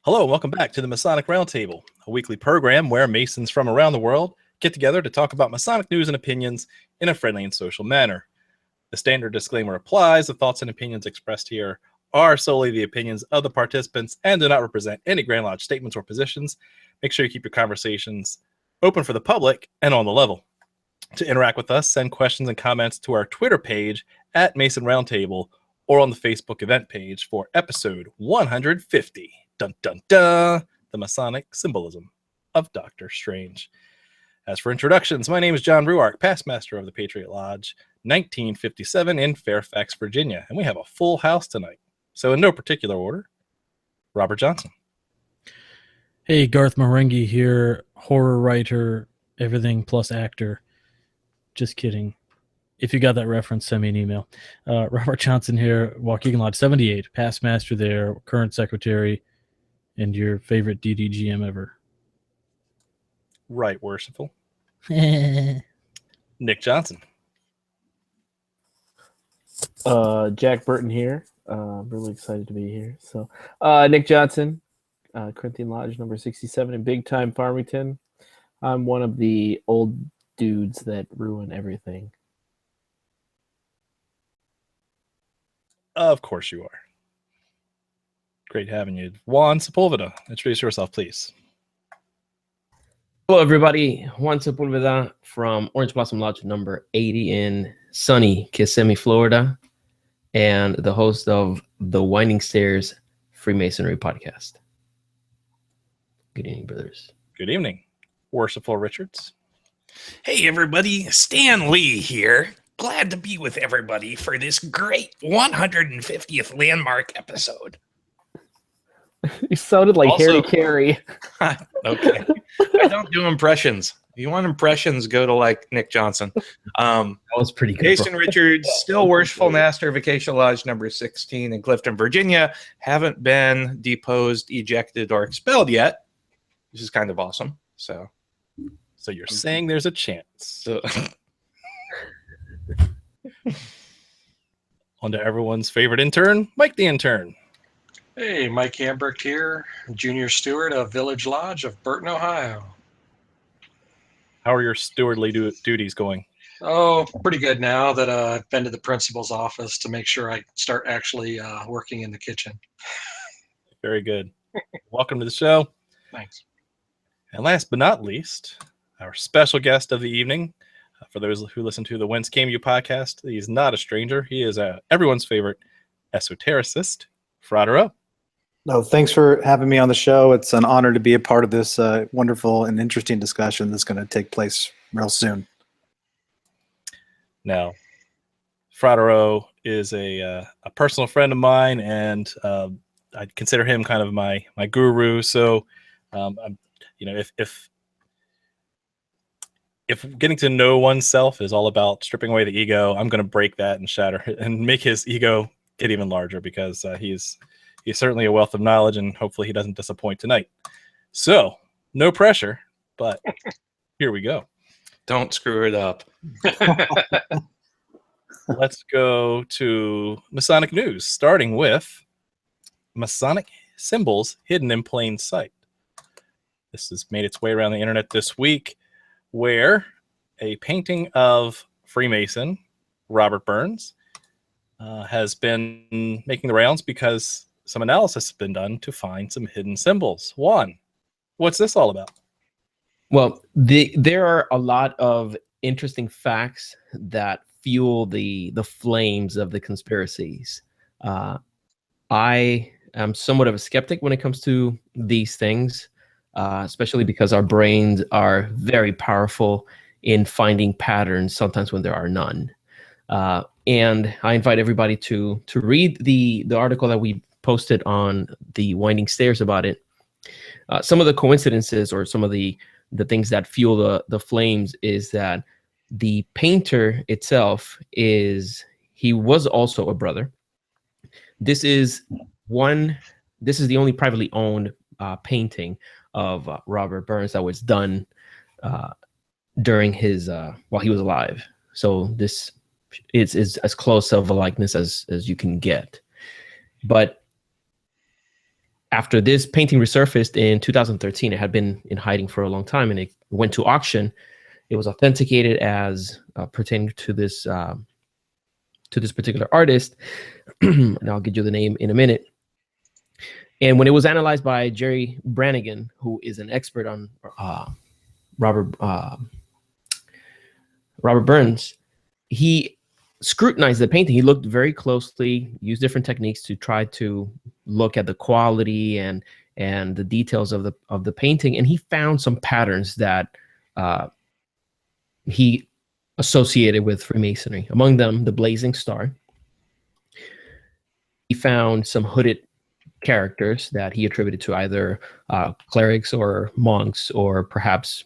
Hello, and welcome back to the Masonic Roundtable, a weekly program where Masons from around the world get together to talk about Masonic news and opinions in a friendly and social manner. The standard disclaimer applies. The thoughts and opinions expressed here are solely the opinions of the participants and do not represent any Grand Lodge statements or positions. Make sure you keep your conversations open for the public and on the level. To interact with us, send questions and comments to our Twitter page at Mason Roundtable or on the Facebook event page for episode 150. Dun, dun, dun, the Masonic Symbolism of Dr. Strange. As for introductions, my name is John Ruark, past master of the Patriot Lodge, 1957 in Fairfax, Virginia, and we have a full house tonight. So in no particular order, Robert Johnson. Hey, Garth Marenghi here, horror writer, everything plus actor. Just kidding. If you got that reference, send me an email. Robert Johnson here, Waukegan Lodge 78, past master there, current secretary, and your favorite DDGM ever. Right, worshipful. Nick Johnson. Jack Burton here. I'm really excited to be here. So, Nick Johnson, Corinthian Lodge number 67 in Big Time Farmington. I'm one of the old dudes that ruin everything. Of course you are. Great having you. Juan Sepulveda, introduce yourself, please. Hello, everybody. Juan Sepulveda from Orange Blossom Lodge number 80 in sunny Kissimmee, Florida, and the host of the Winding Stairs Freemasonry podcast. Good evening, brothers. Good evening. Worshipful Richards. Hey, everybody. Stan Lee here. Glad to be with everybody for this great 150th landmark episode. You sounded like Also- Harry Carey. Okay. I don't do impressions. If you want impressions, go to like Nick Johnson. That was pretty good. Jason Richards, still worshipful master of Acacia Lodge number 16 in Clifton, Virginia. Haven't been deposed, ejected, or expelled yet, which is kind of awesome. So you're saying there's a chance. On to everyone's favorite intern, Mike the intern. Hey, Mike Hambrick here, Junior Steward of Village Lodge of Burton, Ohio. How are your stewardly duties going? Oh, pretty good now that I've been to the principal's office to make sure I start actually working in the kitchen. Very good. Welcome to the show. Thanks. And last but not least, our special guest of the evening. For those who listen to the Whence Came You podcast, he's not a stranger. He is everyone's favorite esotericist, Frater O. No, thanks for having me on the show. It's an honor to be a part of this wonderful and interesting discussion that's going to take place real soon. Now, Frater O is a personal friend of mine, and I consider him kind of my guru. So, if getting to know oneself is all about stripping away the ego, I'm going to break that and shatter it and make his ego get even larger because he's certainly a wealth of knowledge, and hopefully he doesn't disappoint tonight. So, no pressure, but here we go. don't screw it up. Let's go to Masonic news, starting with Masonic symbols hidden in plain sight. This has made its way around the internet this week, where a painting of Freemason Robert Burns has been making the rounds because some analysis has been done to find some hidden symbols. Juan, what's this all about? Well, there are a lot of interesting facts that fuel the flames of the conspiracies. I am somewhat of a skeptic when it comes to these things, especially because our brains are very powerful in finding patterns sometimes when there are none. And I invite everybody to read the article that we posted on the Winding Stairs about it. Some of the coincidences or some of the things that fuel the flames is that the painter itself he was also a brother. This is the only privately owned painting of Robert Burns that was done during his while he was alive. So this is as close of a likeness as you can get. But after this painting resurfaced in 2013, it had been in hiding for a long time, and it went to auction. It was authenticated as pertaining to this particular artist, and I'll give you the name in a minute. And when it was analyzed by Jerry Brannigan, who is an expert on Robert Burns, he scrutinized the painting. He looked very closely, used different techniques to try to look at the quality and the details of the painting, and he found some patterns that he associated with Freemasonry. Among them, the blazing star. He found some hooded characters that he attributed to either clerics or monks, or perhaps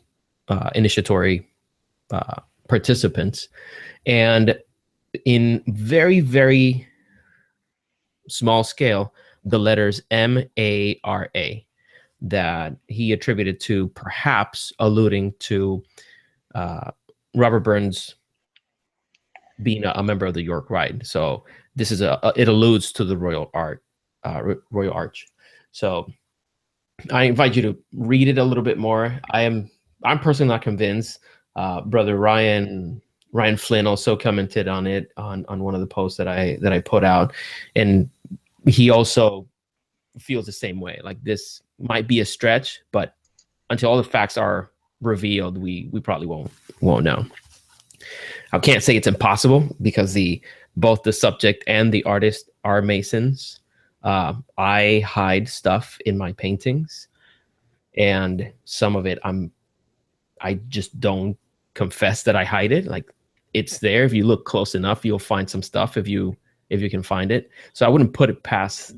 initiatory participants. And in very, very small scale, the letters M-A-R-A that he attributed to, perhaps alluding to Robert Burns being a member of the York Rite. So this is it alludes to the Royal Arch. So I invite you to read it a little bit more. I'm personally not convinced. Brother Ryan Flynn also commented on it on one of the posts that I put out, and he also feels the same way. Like, this might be a stretch, but until all the facts are revealed, we probably won't know. I can't say it's impossible, because both the subject and the artist are Masons. I hide stuff in my paintings, and some of it I just don't confess that I hide it. Like, it's there. If you look close enough, you'll find some stuff if you can find it. So I wouldn't put it past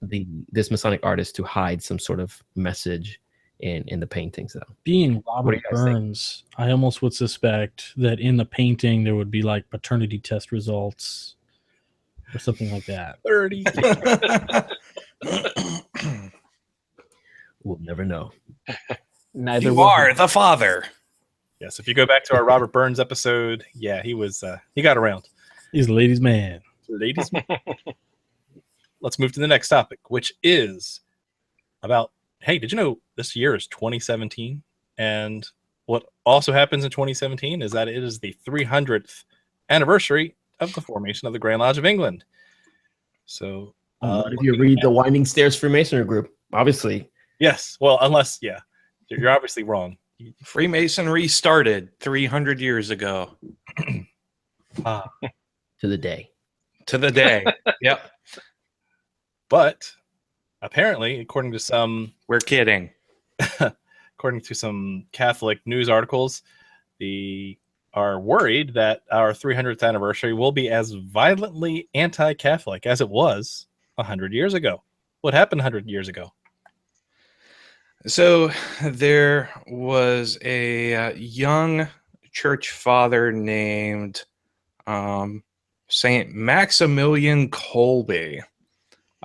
this Masonic artist to hide some sort of message in the paintings, though. Being Robert Burns, I almost would suspect that in the painting there would be like paternity test results or something like that. 30. We'll never know. Neither You will are the father. Yes, if you go back to our Robert Burns episode, yeah, he got around. He's a ladies' man. Ladies. Let's move to the next topic, which is about, hey, did you know this year is 2017? And what also happens in 2017 is that it is the 300th anniversary of the formation of the Grand Lodge of England. So if you read the Winding Stairs Freemasonry group, obviously. Yes. Well, unless, yeah, you're obviously wrong. Freemasonry started 300 years ago. To the day. To the day. Yep. But apparently, according to some... We're kidding. According to some Catholic news articles, they are worried that our 300th anniversary will be as violently anti-Catholic as it was 100 years ago. What happened 100 years ago? So there was a young church father named Saint Maximilian Kolbe,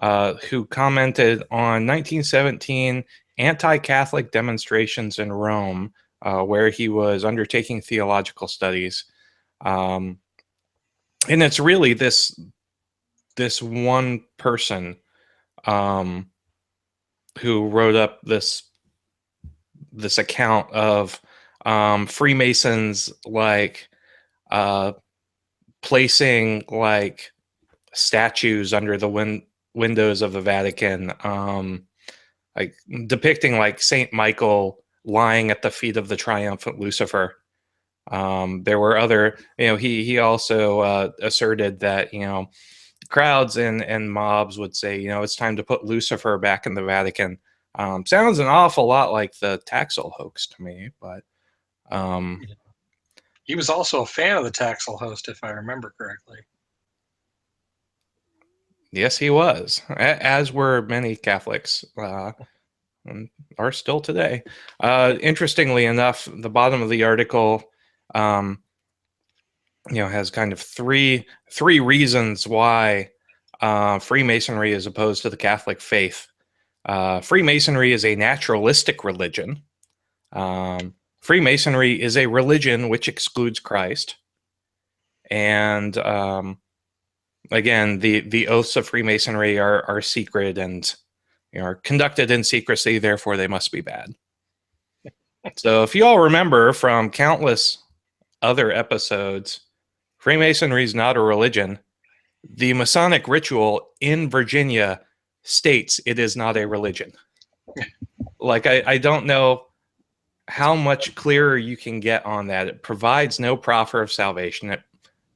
who commented on 1917 anti-Catholic demonstrations in Rome, where he was undertaking theological studies. And it's really this one person who wrote up this account of Freemasons placing like statues under the windows of the Vatican, like depicting like Saint Michael lying at the feet of the triumphant Lucifer. There were other, he also asserted that, crowds and mobs would say, it's time to put Lucifer back in the Vatican. Sounds an awful lot like the Taxil hoax to me, but he was also a fan of the Taxil host, if I remember correctly. Yes, he was, as were many Catholics, and are still today. Interestingly enough, the bottom of the article, has kind of three reasons why Freemasonry is opposed to the Catholic faith. Freemasonry is a naturalistic religion. Freemasonry is a religion which excludes Christ. And again, the oaths of Freemasonry are secret, and are conducted in secrecy, therefore they must be bad. So if you all remember from countless other episodes, Freemasonry is not a religion. The Masonic ritual in Virginia states it is not a religion. Like, I don't know how much clearer you can get on that. It provides no proffer of salvation.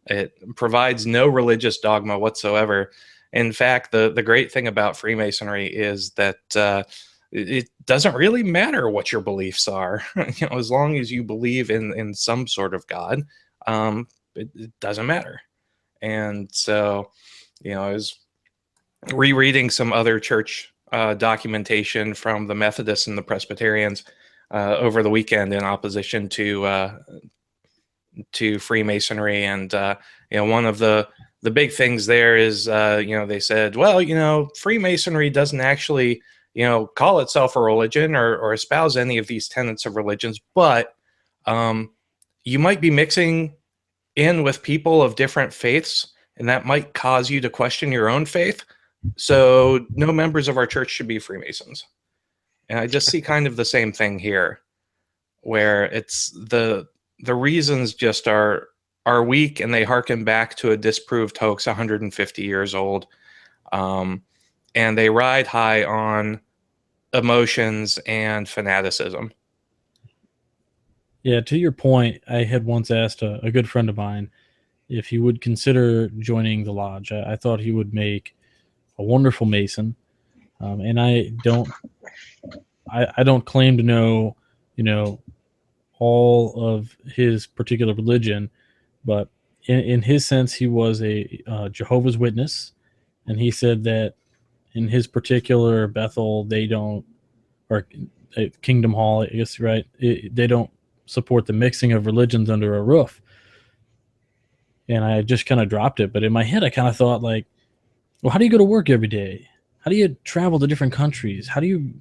It provides no religious dogma whatsoever. In fact, the great thing about Freemasonry is that it doesn't really matter what your beliefs are. As long as you believe in some sort of God, it doesn't matter. And so, I was rereading some other church documentation from the Methodists and the Presbyterians over the weekend in opposition to Freemasonry, and one of the big things there is they said, well, Freemasonry doesn't actually call itself a religion or espouse any of these tenets of religions, but you might be mixing in with people of different faiths, and that might cause you to question your own faith. So no members of our church should be Freemasons. And I just see kind of the same thing here, where it's the reasons just are weak, and they harken back to a disproved hoax 150 years old. And they ride high on emotions and fanaticism. Yeah, to your point, I had once asked a good friend of mine if he would consider joining the lodge. I thought he would make a wonderful Mason, and I don't claim to know, all of his particular religion, but in his sense, he was a Jehovah's Witness, and he said that in his particular Bethel, they don't, or Kingdom Hall, I guess, right? They don't support the mixing of religions under a roof. And I just kind of dropped it. But in my head, I kind of thought, like, well, how do you go to work every day? How do you travel to different countries? How do you,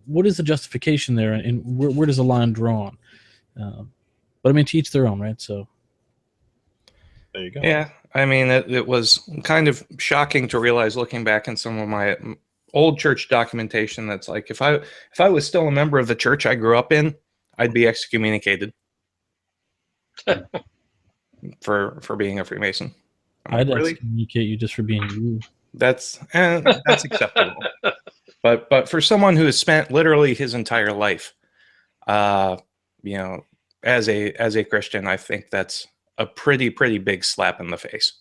what is the justification there? And where does the line drawn? But I mean, to each their own, right? So there you go. Yeah. I mean, it was kind of shocking to realize, looking back in some of my old church documentation, that's like, if I was still a member of the church I grew up in, I'd be excommunicated for being a Freemason. I'd excommunicate you just for being you. That's acceptable. But for someone who has spent literally his entire life, as a Christian, I think that's a pretty big slap in the face.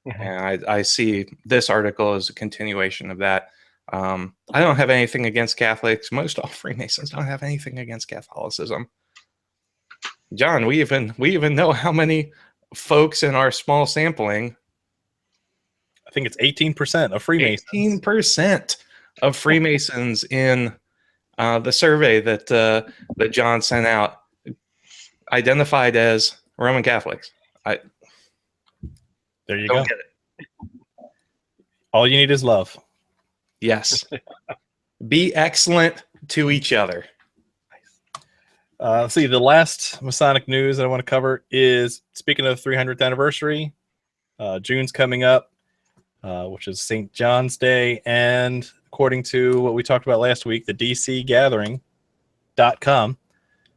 Mm-hmm. And I see this article as a continuation of that. I don't have anything against Catholics. Most all Freemasons don't have anything against Catholicism. John, we even know how many folks in our small sampling. I think it's 18% of Freemasons. 18% of Freemasons in the survey that John sent out identified as Roman Catholics. There you go. Get it. All you need is love. Yes. Be excellent to each other. Let's see, the last Masonic news that I want to cover is, speaking of the 300th anniversary, June's coming up, which is St. John's Day. And according to what we talked about last week, the DCGathering.com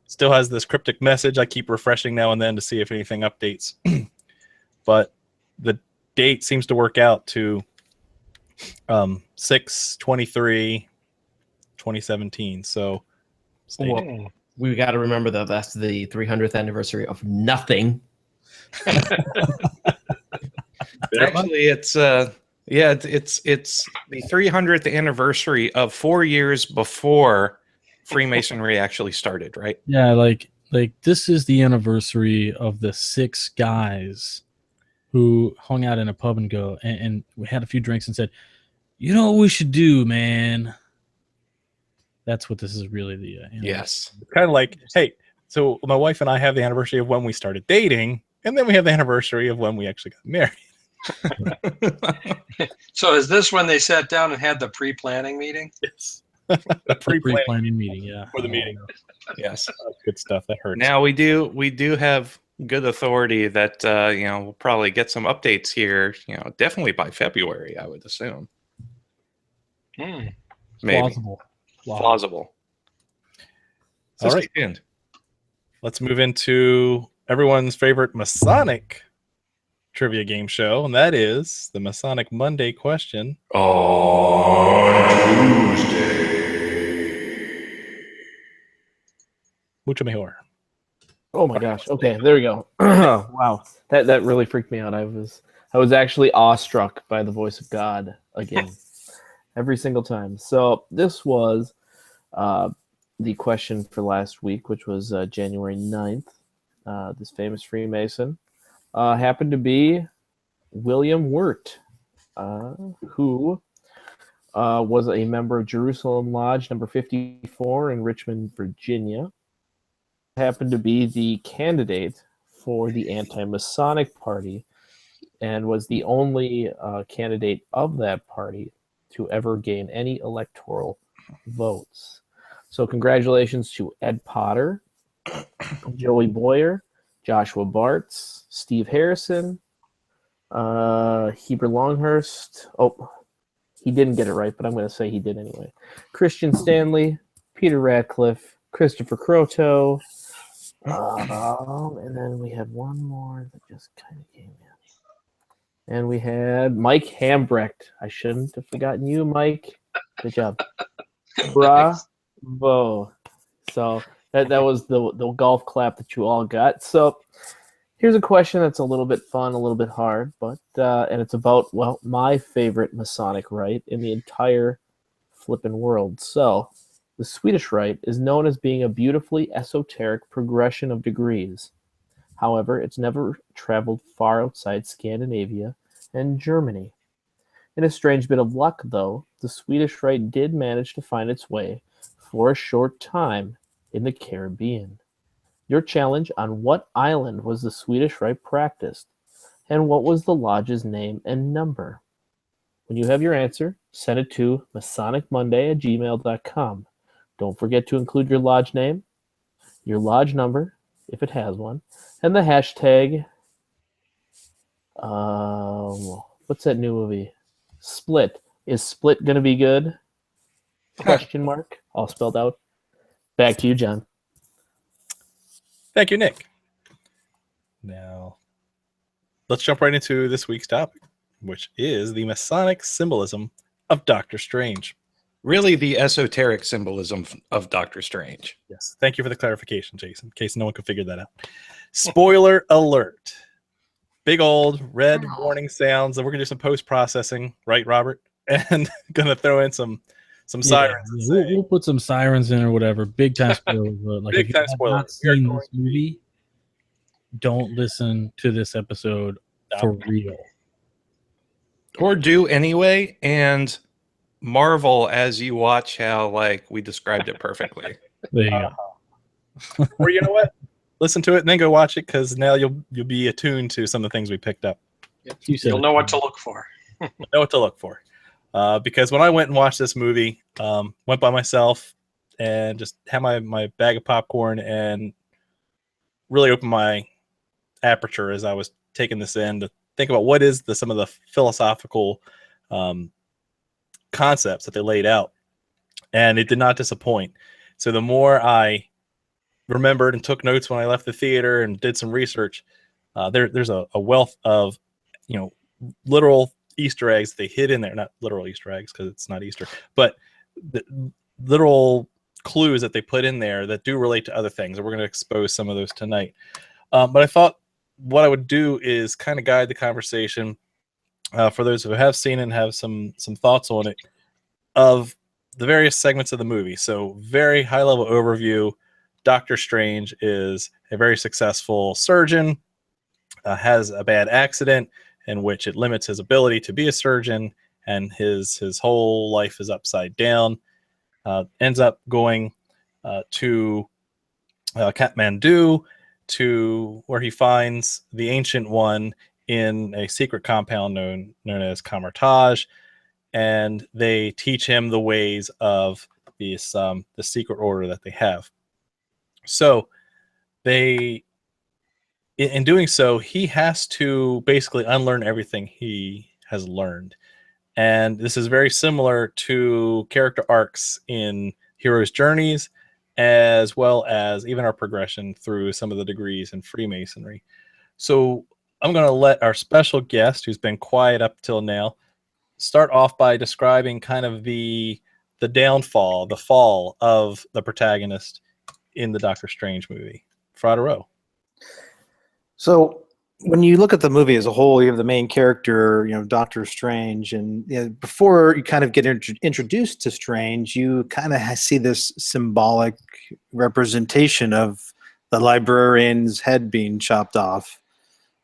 still has this cryptic message. I keep refreshing now and then to see if anything updates. But the date seems to work out to 6/23/2017. So stay tuned. We got to remember that that's the 300th anniversary of nothing. Actually, it's the 300th anniversary of 4 years before Freemasonry actually started, right? Yeah, like this is the anniversary of the 6 guys who hung out in a pub and we had a few drinks and said, you know what we should do, man? That's what this is really the yes. It's kind of like, hey, so my wife and I have the anniversary of when we started dating, and then we have the anniversary of when we actually got married. So is this when they sat down and had the pre-planning meeting? Yes. The pre-planning meeting, yeah. For the meeting. Yes. Good stuff. That hurts. Now we do have good authority that we'll probably get some updates here, definitely by February, I would assume. Hmm. Maybe. Plausible. Plausible. So All right. stay tuned. Let's move into everyone's favorite Masonic trivia game show, and that is the Masonic Monday question. On Tuesday. Mucho mejor. Oh my gosh. Okay, there we go. Wow. That really freaked me out. I was actually awestruck by the voice of God again. Every single time. So this was the question for last week, which was January 9th. This famous Freemason happened to be William Wirt, who was a member of Jerusalem Lodge number 54 in Richmond, Virginia. Happened to be the candidate for the anti-Masonic party and was the only candidate of that party to ever gain any electoral votes. So congratulations to Ed Potter, Joey Boyer, Joshua Bartz, Steve Harrison, Heber Longhurst. Oh, he didn't get it right, but I'm going to say he did anyway. Christian Stanley, Peter Radcliffe, Christopher Croto, and then we had one more that just kind of came in. And we had Mike Hambrecht. I shouldn't have forgotten you, Mike. Good job. Bravo. So that was the golf clap that you all got. So here's a question that's a little bit fun, a little bit hard, but and it's about, well, my favorite Masonic rite in the entire flippin' world. So the Swedish rite is known as being a beautifully esoteric progression of degrees. However, it's never traveled far outside Scandinavia and Germany. In a strange bit of luck, though, the Swedish rite did manage to find its way, for a short time, in the Caribbean. Your challenge: on what island was the Swedish rite practiced? And what was the lodge's name and number? When you have your answer, send it to masonicmonday@gmail.com. Don't forget to include your lodge name, your lodge number, if it has one, and the hashtag, what's that new movie? Split. Is Split going to be good? Question mark. All spelled out. Back to you, John. Thank you, Nick. Now, let's jump right into this week's topic, which is the Masonic symbolism of Doctor Strange. Really, the esoteric symbolism of Doctor Strange. Yes. Thank you for the clarification, Jason, in case no one could figure that out. Spoiler alert. Big old red warning sounds, and we're going to do some post-processing, right, Robert? And going to throw in some sirens. and say, We'll put some sirens in or whatever. Big time spoilers. Like, Big if time you have spoilers. not seen this movie, don't listen to this episode for real. Or do anyway, and marvel as you watch how, like, we described it perfectly. There you go. Or you know what? Listen to it and then go watch it, because now you'll be attuned to some of the things we picked up. You said You'll it. know what to look for. Know what to look for. Because when I went and watched this movie, went by myself and just had my bag of popcorn and really opened my aperture as I was taking this in to think about what is some of the philosophical concepts that they laid out. And it did not disappoint. So the more I remembered and took notes when I left the theater and did some research, there's a wealth of, literal Easter eggs they hid in there. Not literal Easter eggs, because it's not Easter, but the literal clues that they put in there that do relate to other things. And we're going to expose some of those tonight. But I thought what I would do is kind of guide the conversation for those who have seen it and have some thoughts on it, of the various segments of the movie. So very high level overview. Doctor Strange is a very successful surgeon, has a bad accident in which it limits his ability to be a surgeon, and his whole life is upside down. Ends up going to Kathmandu, to where he finds the Ancient One in a secret compound known as Kamertage, and they teach him the ways of the secret order that they have. So in doing so, he has to basically unlearn everything he has learned. And this is very similar to character arcs in Heroes' Journeys, as well as even our progression through some of the degrees in Freemasonry. So I'm going to let our special guest, who's been quiet up till now, start off by describing kind of the downfall, the fall of the protagonist in the Doctor Strange movie. Frater O. So when you look at the movie as a whole, you have the main character, Doctor Strange, and before you kind of get introduced to Strange, you kind of see this symbolic representation of the librarian's head being chopped off.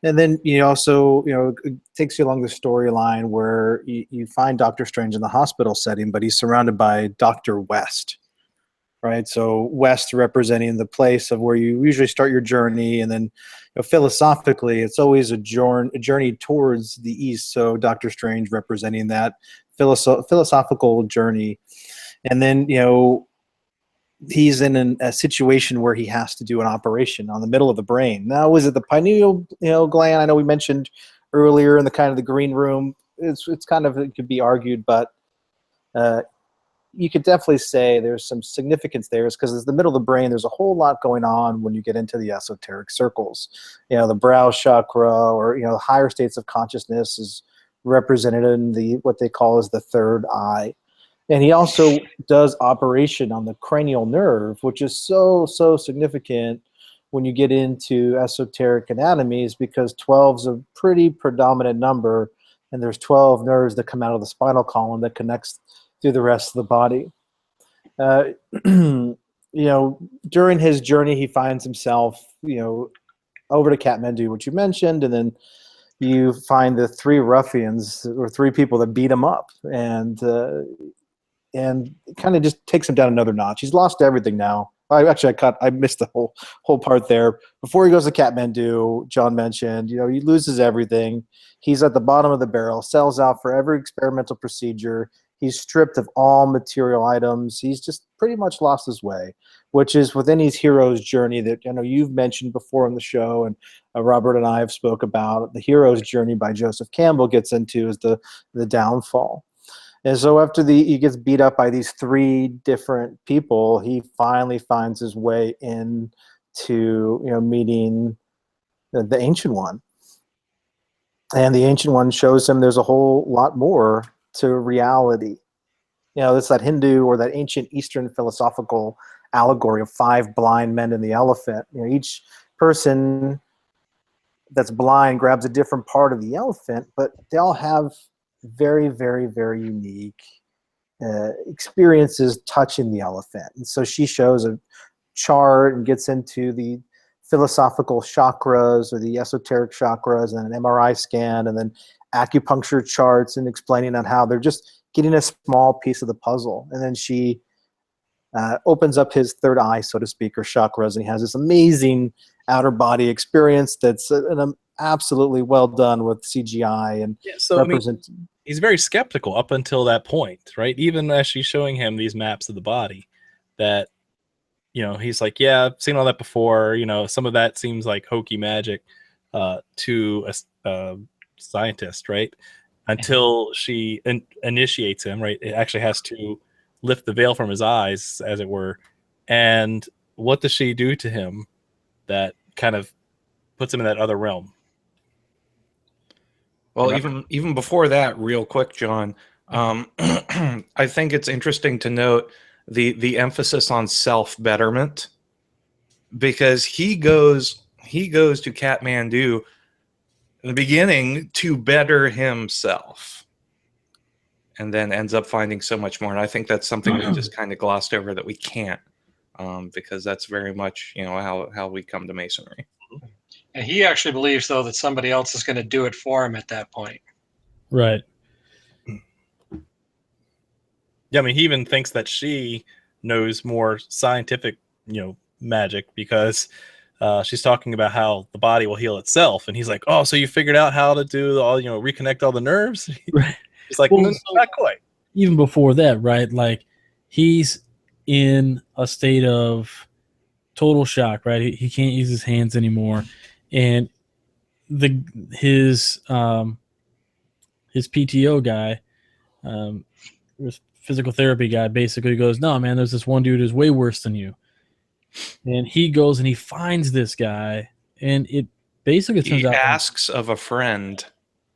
And then you also, it takes you along the storyline where you find Doctor Strange in the hospital setting, but he's surrounded by Dr. West, right? So West representing the place of where you usually start your journey, and then philosophically, it's always a journey towards the East. So Doctor Strange representing that philosophical journey, and then he's in a situation where he has to do an operation on the middle of the brain. Now, was it the pineal gland? I know we mentioned earlier in the kind of the green room. It's kind of, it could be argued, but you could definitely say there's some significance there, because it's the middle of the brain. There's a whole lot going on when you get into the esoteric circles. The brow chakra, or the higher states of consciousness, is represented in what they call as the third eye. And he also does operation on the cranial nerve, which is so significant when you get into esoteric anatomies, because 12 is a pretty predominant number, and there's 12 nerves that come out of the spinal column that connects through the rest of the body. During his journey, he finds himself, over to Kathmandu, which you mentioned, and then you find the three ruffians, or three people that beat him up, and it kind of just takes him down another notch. He's lost everything now. I missed the whole part there. Before he goes to Kathmandu, John mentioned, he loses everything. He's at the bottom of the barrel, sells out for every experimental procedure. He's stripped of all material items. He's just pretty much lost his way, which is within his hero's journey that you've mentioned before on the show, and Robert and I have spoke about. The hero's journey by Joseph Campbell gets into is the downfall. And so after he gets beat up by these three different people, he finally finds his way into meeting the Ancient One. And the Ancient One shows him there's a whole lot more to reality. It's that Hindu or that ancient Eastern philosophical allegory of 5 blind men and the elephant. Each person that's blind grabs a different part of the elephant, but they all have very, very, very unique experiences touching the elephant. And so she shows a chart and gets into the philosophical chakras, or the esoteric chakras, and an MRI scan, and then acupuncture charts, and explaining on how they're just getting a small piece of the puzzle. And then she opens up his third eye, so to speak, or chakras, and he has this amazing outer body experience that's absolutely well done with CGI and he's very skeptical up until that point, right? Even as she's showing him these maps of the body, that he's like, yeah, I've seen all that before. Some of that seems like hokey magic to a scientist, right? Until she initiates him, right? It actually has to lift the veil from his eyes, as it were. And what does she do to him that kind of puts him in that other realm? Well, even before that, real quick, John, I think it's interesting to note the emphasis on self-betterment, because he goes to Kathmandu in the beginning to better himself, and then ends up finding so much more. And I think that's something we just kind of glossed over, that we can't, because that's very much how we come to Masonry. And he actually believes, though, that somebody else is going to do it for him at that point. Right. Yeah, he even thinks that she knows more scientific, magic, because she's talking about how the body will heal itself, and he's like, "Oh, so you figured out how to do all, reconnect all the nerves?" Right. He's like, "No, not quite." Even before that, right? Like, he's in a state of total shock, right? He can't use his hands anymore, and his PTO guy this physical therapy guy basically goes, no, man, there's this one dude who's way worse than you. And he goes and he finds this guy, and it basically turns He out asks of a friend.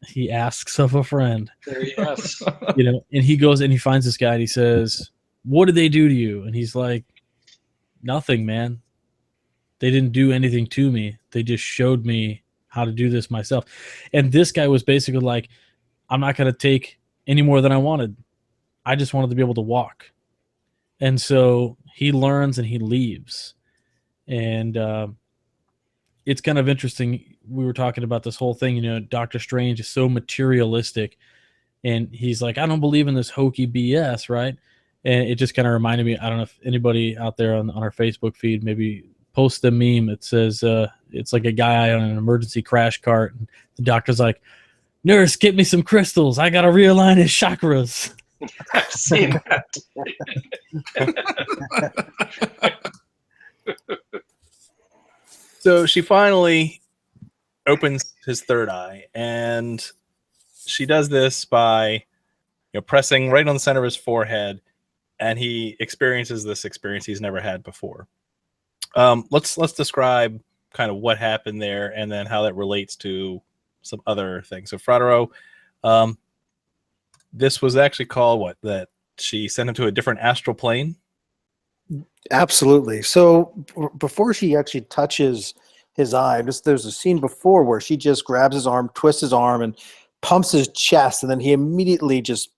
he asks of a friend, There he is. and he goes and he finds this guy and he says, what did they do to you? And he's like, nothing, man. They didn't do anything to me. They just showed me how to do this myself. And this guy was basically like, I'm not going to take any more than I wanted. I just wanted to be able to walk. And so he learns and he leaves. And it's kind of interesting. We were talking about this whole thing, Doctor Strange is so materialistic. And he's like, I don't believe in this hokey BS, right? And it just kind of reminded me, I don't know if anybody out there on our Facebook feed maybe post the meme. It says, it's like a guy on an emergency crash cart. And the doctor's like, nurse, get me some crystals. I got to realign his chakras. I've seen that. So she finally opens his third eye, and she does this by pressing right on the center of his forehead, and he experiences this experience he's never had before. Let's describe kind of what happened there, and then how that relates to some other things. So Frater O, this was actually called what? That she sent him to a different astral plane? Absolutely. So before she actually touches his eye, there's a scene before where she just grabs his arm, twists his arm, and pumps his chest, and then he immediately just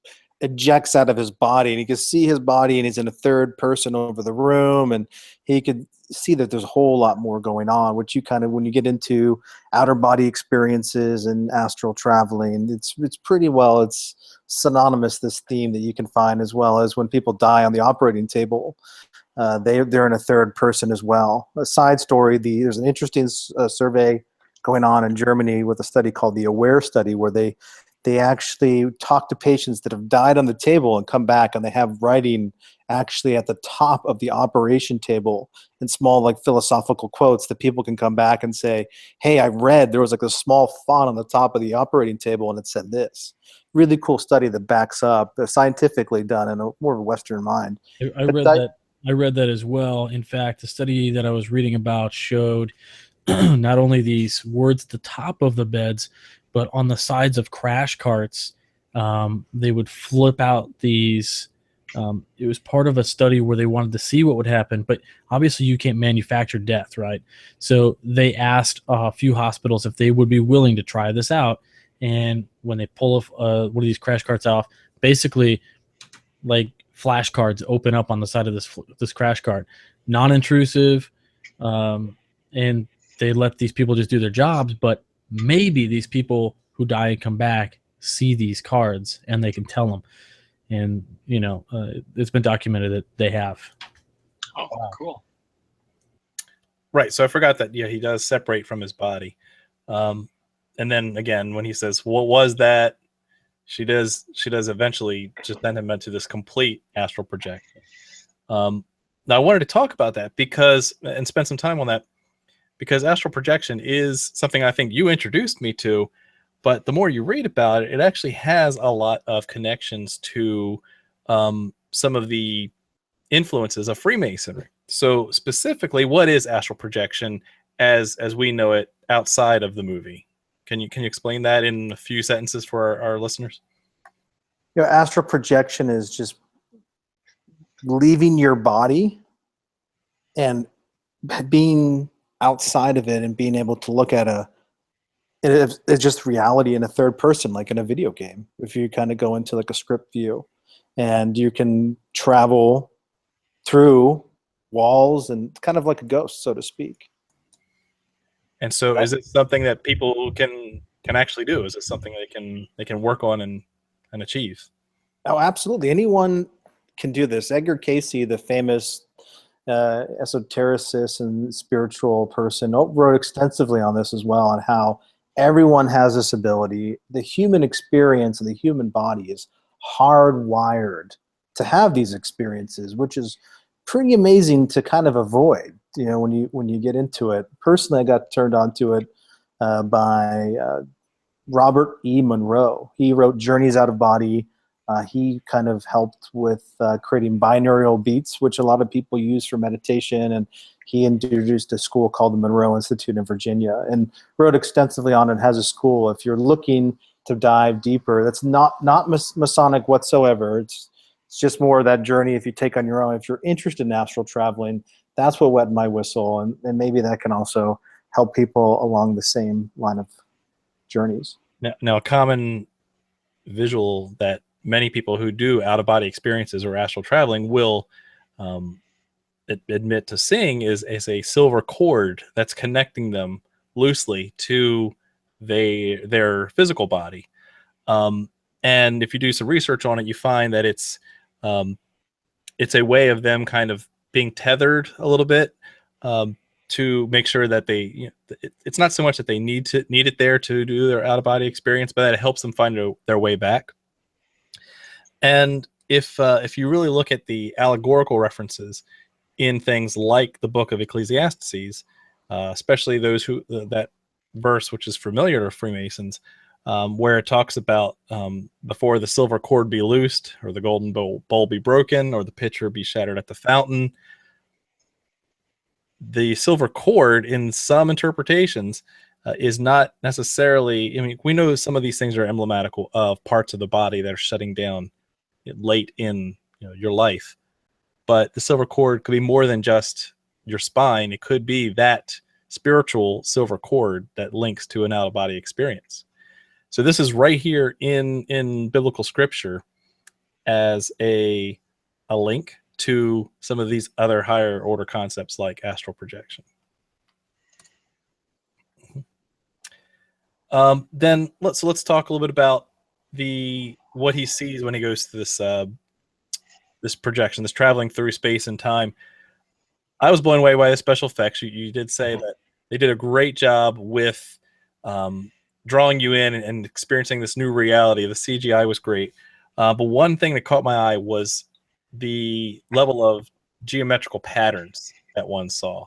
ejects out of his body, and he can see his body, and he's in a third person over the room, and he could see that there's a whole lot more going on, which you kind of, when you get into outer body experiences and astral traveling, it's pretty well, it's synonymous, this theme that you can find, as well as when people die on the operating table. They're in a third person as well. A side story, there's an interesting survey going on in Germany with a study called the AWARE study, where they actually talk to patients that have died on the table and come back, and they have writing actually at the top of the operation table in small, like, philosophical quotes that people can come back and say, hey, I read there was like a small font on the top of the operating table and it said this. Really cool study that backs up, scientifically done in more of a Western mind. I read that as well. In fact, the study that I was reading about showed not only these words at the top of the beds, but on the sides of crash carts, they would flip out these. It was part of a study where they wanted to see what would happen, but obviously you can't manufacture death, right? So they asked a few hospitals if they would be willing to try this out. And when they pull one of these crash carts off, basically, like, flashcards open up on the side of this crash cart, non-intrusive, and they let these people just do their jobs. But maybe these people who die and come back see these cards and they can tell them. And it's been documented that they have. Oh, wow. Cool. Right. So I forgot that. Yeah, he does separate from his body. And then again, when he says, "What was that?" She does eventually just send him into this complete astral projection. Now I wanted to talk about that and spend some time on that, because astral projection is something I think you introduced me to, but the more you read about it, it actually has a lot of connections to some of the influences of Freemasonry. So specifically, what is astral projection as we know it outside of the movie? Can you explain that in a few sentences for our listeners? Astral projection is just leaving your body and being outside of it and being able to look at it's just reality in a third person, like in a video game. If you kind of go into like a script view, and you can travel through walls and kind of like a ghost, so to speak. And so, is it something that people can actually do? Is it something they can work on and achieve? Oh, absolutely. Anyone can do this. Edgar Cayce, the famous esotericist and spiritual person, wrote extensively on this as well, on how everyone has this ability. The human experience and the human body is hardwired to have these experiences, which is pretty amazing to kind of avoid. When you get into it. Personally, I got turned on to it by Robert E. Monroe. He wrote Journeys Out of Body, He kind of helped with creating binaural beats, which a lot of people use for meditation, and he introduced a school called the Monroe Institute in Virginia and wrote extensively on it, has a school. If you're looking to dive deeper, that's not Masonic whatsoever. It's just more of that journey if you take on your own. If you're interested in astral traveling, that's what wet my whistle, and maybe that can also help people along the same line of journeys. Now a common visual that many people who do out-of-body experiences or astral traveling will admit to seeing is a silver cord that's connecting them loosely to their physical body. And if you do some research on it, you find that it's a way of them kind of being tethered a little bit to make sure that they, it's not so much that they need it there to do their out-of-body experience, but that it helps them find their way back. And if you really look at the allegorical references in things like the Book of Ecclesiastes, especially those that verse which is familiar to Freemasons, where it talks about before the silver cord be loosed, or the golden bowl be broken, or the pitcher be shattered at the fountain. The silver cord, in some interpretations, is not necessarily. I mean, we know some of these things are emblematical of parts of the body that are shutting down late in your life, but the silver cord could be more than just your spine. It could be that spiritual silver cord that links to an out-of-body experience. So this is right here in biblical scripture as a link to some of these other higher order concepts like astral projection. Then let's talk a little bit about what he sees when he goes to this projection, this traveling through space and time. I was blown away by the special effects. You did say that they did a great job with drawing you in and experiencing this new reality. The CGI was great. But one thing that caught my eye was the level of geometrical patterns that one saw.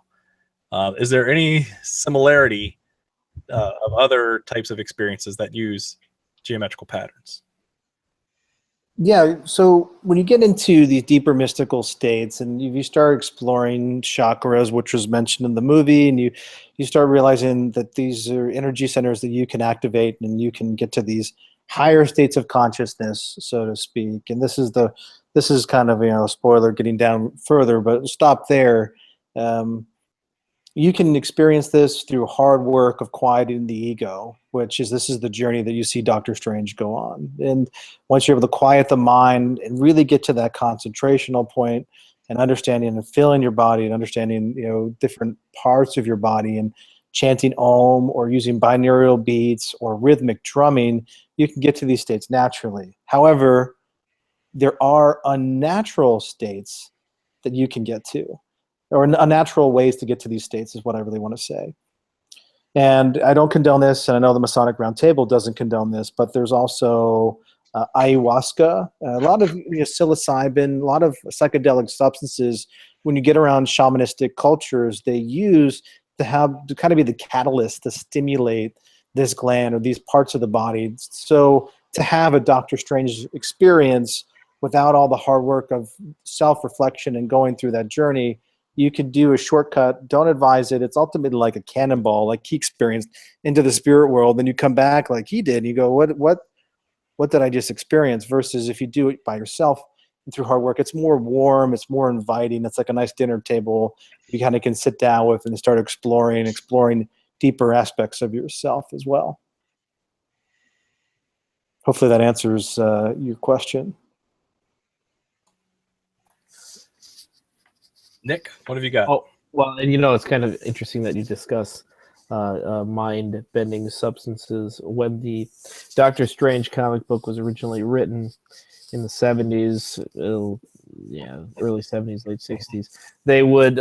Is there any similarity of other types of experiences that use geometrical patterns? Yeah, so when you get into these deeper mystical states and you start exploring chakras, which was mentioned in the movie, and you start realizing that these are energy centers that you can activate and you can get to these higher states of consciousness, so to speak. And this is kind of, spoiler getting down further, but stop there. You can experience this through hard work of quieting the ego, this is the journey that you see Dr. Strange go on. And once you're able to quiet the mind and really get to that concentrational point and understanding and feeling your body and understanding, different parts of your body and chanting Om or using binaural beats or rhythmic drumming, you can get to these states naturally. However, there are unnatural states that you can get to, or unnatural ways to get to these states is what I really want to say. And I don't condone this, and I know the Masonic Roundtable doesn't condone this, but there's also ayahuasca, a lot of psilocybin, a lot of psychedelic substances. When you get around shamanistic cultures, they use to kind of be the catalyst to stimulate this gland or these parts of the body. So to have a Dr. Strange experience without all the hard work of self-reflection and going through that journey, you could do a shortcut. Don't advise it. It's ultimately like a cannonball, like he experienced, into the spirit world. Then you come back like he did, and you go, what did I just experience? Versus if you do it by yourself and through hard work, it's more warm, it's more inviting. It's like a nice dinner table you kind of can sit down with and start exploring deeper aspects of yourself as well. Hopefully that answers your question. Nick, what have you got? Oh, well, and it's kind of interesting that you discuss mind-bending substances. When the Doctor Strange comic book was originally written in the 70s, early 70s, late 60s, they would,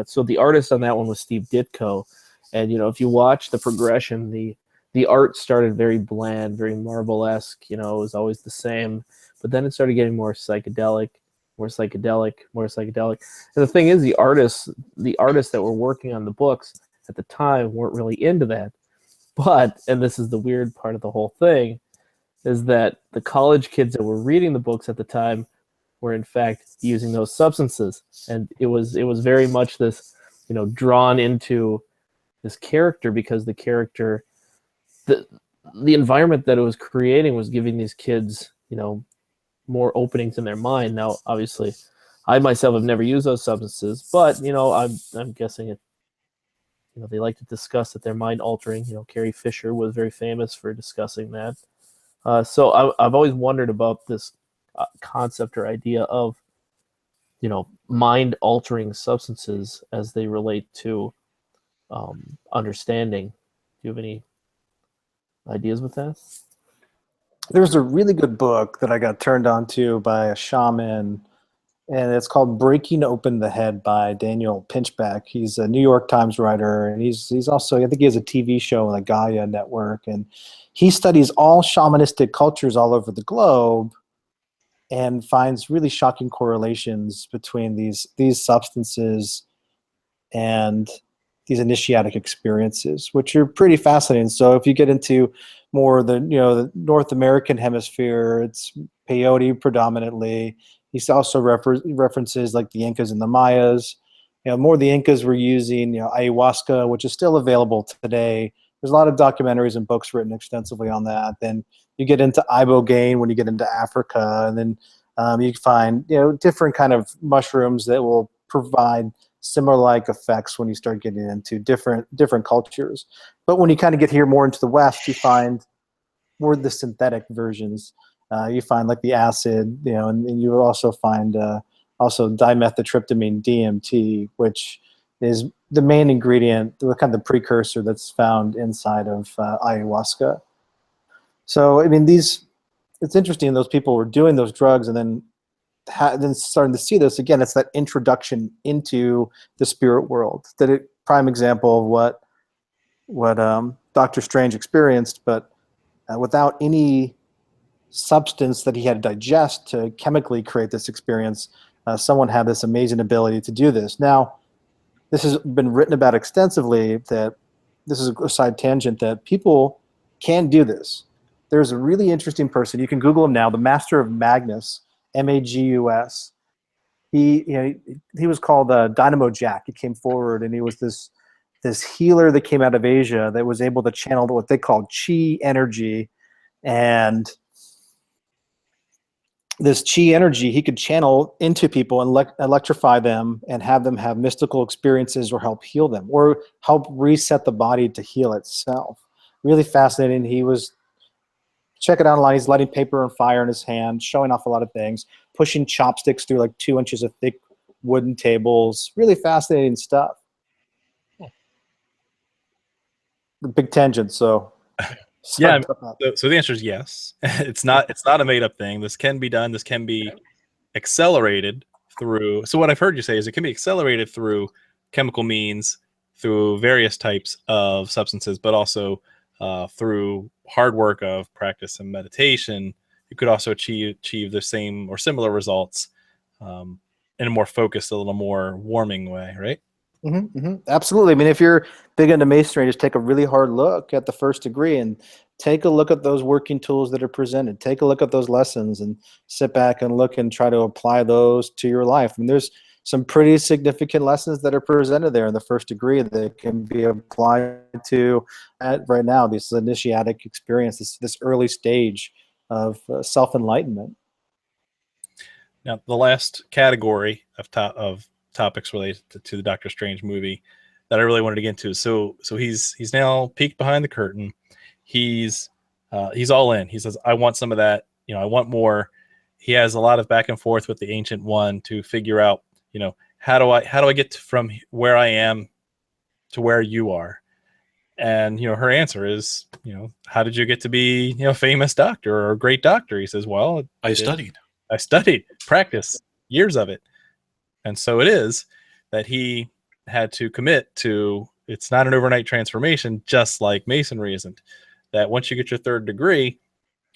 so the artist on that one was Steve Ditko. And, if you watch the progression, the art started very bland, very Marvel-esque, it was always the same. But then it started getting more psychedelic. And the thing is, the artists that were working on the books at the time weren't really into that. But, and this is the weird part of the whole thing, is that the college kids that were reading the books at the time were in fact using those substances, and it was very much this, drawn into this character because the character, the environment that it was creating was giving these kids, more openings in their mind. Now, obviously, I myself have never used those substances, but I'm guessing it. They like to discuss that they're mind altering. Carrie Fisher was very famous for discussing that. So I've always wondered about this concept or idea of, mind altering substances as they relate to understanding. Do you have any ideas with that? There's a really good book that I got turned on to by a shaman, and it's called Breaking Open the Head by Daniel Pinchbeck. He's a New York Times writer, and he's also, I think he has a TV show on the Gaia network, and he studies all shamanistic cultures all over the globe and finds really shocking correlations between these substances and these initiatic experiences, which are pretty fascinating. So if you get into more the the North American hemisphere, it's peyote predominantly. He also references like the Incas and the Mayas. More the Incas were using ayahuasca, which is still available today. There's a lot of documentaries and books written extensively on that. Then you get into ibogaine when you get into Africa, and then you find different kind of mushrooms that will provide similar like effects when you start getting into different cultures. But when you kind of get here more into the West, you find more the synthetic versions. You find like the acid, and you also find also dimethyltryptamine, DMT, which is the main ingredient, the kind of the precursor that's found inside of ayahuasca. So I mean, it's interesting. Those people were doing those drugs, and then starting to see this again. It's that introduction into the spirit world. Prime example of what Dr. Strange experienced, but without any substance that he had to digest to chemically create this experience, someone had this amazing ability to do this. Now, this has been written about extensively, that this is a side tangent, that people can do this. There's a really interesting person, you can Google him now, the Master of Magnus, Magus. He was called Dynamo Jack. He came forward, and he was this healer that came out of Asia that was able to channel what they called chi energy. And this chi energy he could channel into people and electrify them and have them have mystical experiences or help heal them or help reset the body to heal itself. Really fascinating. He was, check it out online, he's lighting paper on fire in his hand, showing off a lot of things, pushing chopsticks through like 2 inches of thick wooden tables. Really fascinating stuff. Big tangent, so yeah. So the answer is yes. It's not a made up thing. This can be done. This can be accelerated through. So what I've heard you say is it can be accelerated through chemical means, through various types of substances, but also through hard work of practice and meditation. You could also achieve the same or similar results in a more focused, a little more warming way, right? Mm-hmm, mm-hmm. Absolutely. I mean, if you're big into masonry, just take a really hard look at the first degree and take a look at those working tools that are presented. Take a look at those lessons and sit back and look and try to apply those to your life. I mean, there's some pretty significant lessons that are presented there in the first degree that can be applied to right now, this initiatic experience, this early stage of self-enlightenment. Now, the last category of topics related to the Doctor Strange movie that I really wanted to get into. So he's now peeked behind the curtain. He's all in. He says, I want some of that. I want more. He has a lot of back and forth with the Ancient One to figure out, how do I get from where I am to where you are? And, her answer is, how did you get to be, a famous doctor or a great doctor? He says, well, I studied, practice, years of it. And so it is that he had to commit to, it's not an overnight transformation, just like Masonry isn't. That once you get your third degree,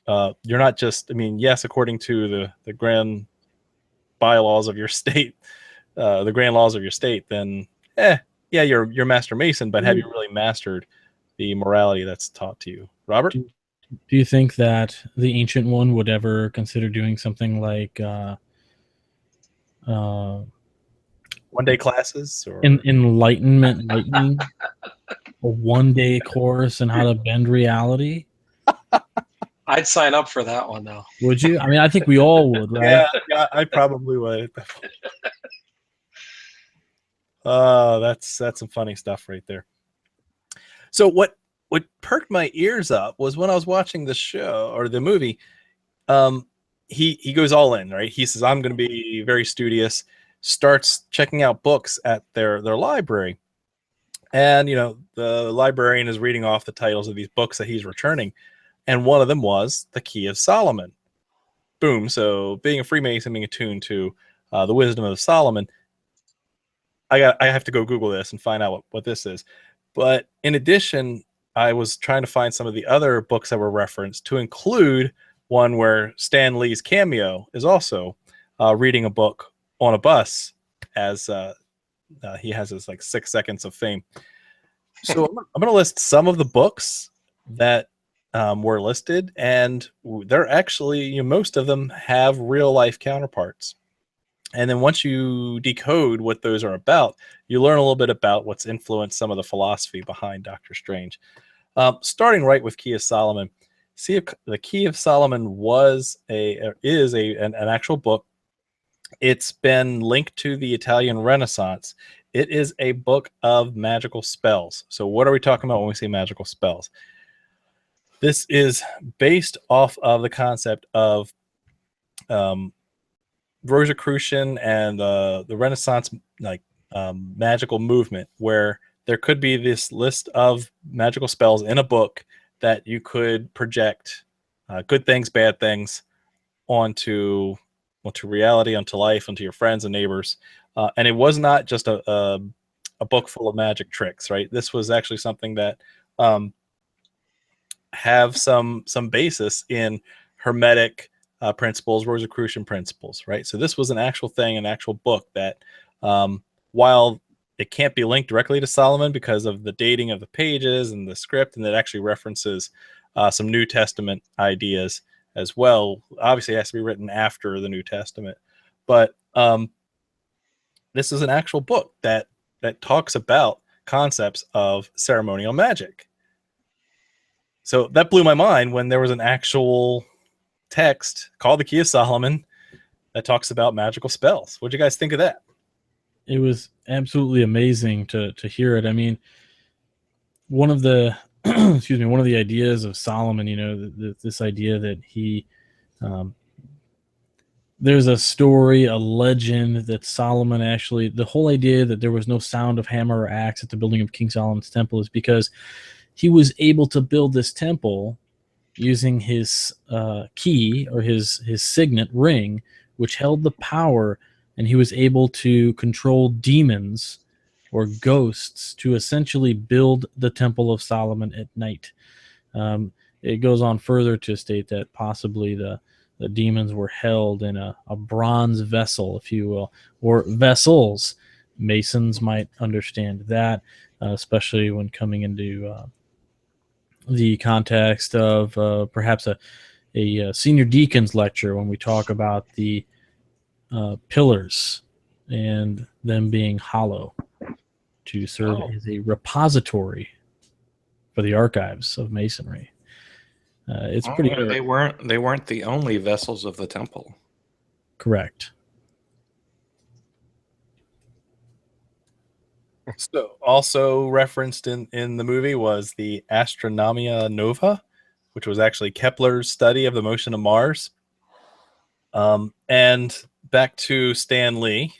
you're not just, yes, according to the grand bylaws of your state, the grand laws of your state, then, yeah, you're Master Mason, but have you really mastered the morality that's taught to you? Robert? Do you think that the Ancient One would ever consider doing something like One-day classes or Enlightenment Lightning, a 1-day course on how to bend reality? I'd sign up for that one though. Would you? I mean, I think we all would, right? yeah, I probably would. That's some funny stuff right there. So what perked my ears up was when I was watching the show or the movie. He goes all in, right? He says, I'm going to be very studious, starts checking out books at their library. And, the librarian is reading off the titles of these books that he's returning. And one of them was The Key of Solomon. Boom. So being a Freemason, being attuned to the wisdom of Solomon, I have to go Google this and find out what this is. But in addition, I was trying to find some of the other books that were referenced to include one where Stan Lee's cameo is also reading a book on a bus as he has his 6 seconds of fame. So I'm going to list some of the books that were listed, and they're actually, most of them have real life counterparts. And then once you decode what those are about, you learn a little bit about what's influenced some of the philosophy behind Doctor Strange. Starting right with Key of Solomon. See, if the Key of Solomon is an actual book. It's been linked to the Italian Renaissance. It is a book of magical spells. So what are we talking about when we say magical spells? This is based off of the concept of Rosicrucian and the Renaissance magical movement, where there could be this list of magical spells in a book that you could project good things, bad things onto reality, onto life, onto your friends and neighbors. And it was not just a book full of magic tricks, right? This was actually something that have some basis in Hermetic principles, Rosicrucian principles, right? So this was an actual thing, an actual book that, while it can't be linked directly to Solomon because of the dating of the pages and the script, and it actually references some New Testament ideas as well. Obviously, it has to be written after the New Testament, but this is an actual book that talks about concepts of ceremonial magic. So that blew my mind when there was an actual text called the Key of Solomon that talks about magical spells. What'd you guys think of that? It was absolutely amazing to hear it. I mean, one of the one of the ideas of Solomon, this idea that he there's a story, a legend that Solomon actually, the whole idea that there was no sound of hammer or axe at the building of King Solomon's temple is because he was able to build this temple using his key or his signet ring, which held the power, and he was able to control demons or ghosts to essentially build the Temple of Solomon at night. It goes on further to state that possibly the demons were held in a bronze vessel, if you will, or vessels. Masons might understand that, especially when coming into the context of perhaps a senior deacon's lecture when we talk about the pillars and them being hollow to serve as a repository for the archives of Masonry. It's pretty good. They weren't the only vessels of the temple. Correct. So also referenced in the movie was the Astronomia Nova, which was actually Kepler's study of the motion of Mars. And back to Stan Lee,